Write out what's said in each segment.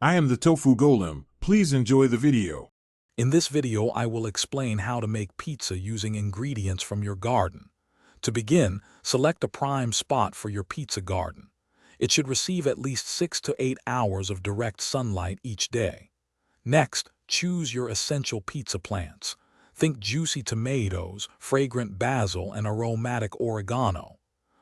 I am the tofu golem. Please enjoy the video. In this video, I will explain how to make pizza using ingredients from your garden. To begin, select a prime spot for your pizza garden. It should receive at least 6 to 8 hours of direct sunlight each day. Next, choose your essential pizza plants. Think juicy tomatoes, fragrant basil, and aromatic oregano.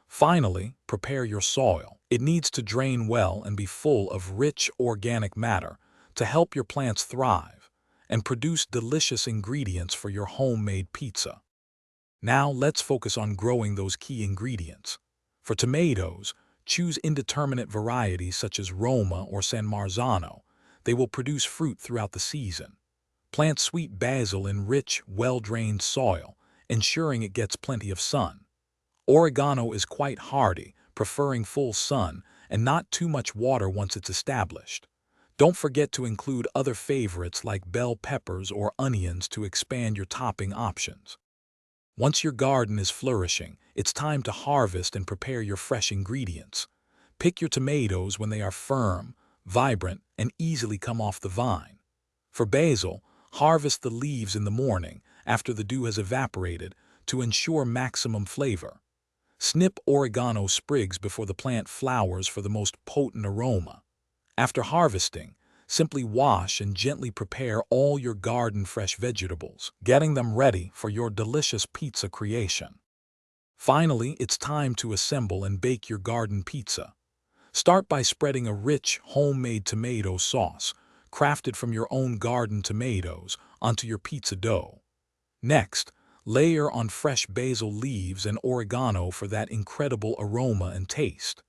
Finally, prepare your soil. It needs to drain well and be full of rich organic matter to help your plants thrive and produce delicious ingredients for your homemade pizza. Now let's focus on growing those key ingredients. For tomatoes, choose indeterminate varieties such as Roma or San Marzano. They will produce fruit throughout the season. Plant sweet basil in rich, well-drained soil, ensuring it gets plenty of sun. Oregano is quite hardy, preferring full sun and not too much water once it's established. Don't forget to include other favorites like bell peppers or onions to expand your topping options. Once your garden is flourishing, it's time to harvest and prepare your fresh ingredients. Pick your tomatoes when they are firm, vibrant, and easily come off the vine. For basil, harvest the leaves in the morning after the dew has evaporated to ensure maximum flavor. Snip oregano sprigs before the plant flowers for the most potent aroma. After harvesting, simply wash and gently prepare all your garden fresh vegetables, getting them ready for your delicious pizza creation. Finally, it's time to assemble and bake your garden pizza. Start by spreading a rich, homemade tomato sauce, crafted from your own garden tomatoes, onto your pizza dough. Next, layer on fresh basil leaves and oregano for that incredible aroma and taste.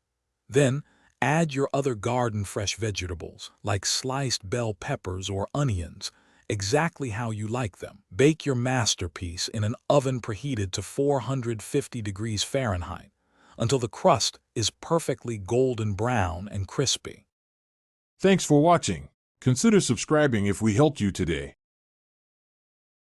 Then, add your other garden fresh vegetables, like sliced bell peppers or onions, exactly how you like them. Bake your masterpiece in an oven preheated to 450 degrees Fahrenheit until the crust is perfectly golden brown and crispy. Thanks for watching. Consider subscribing if we helped you today.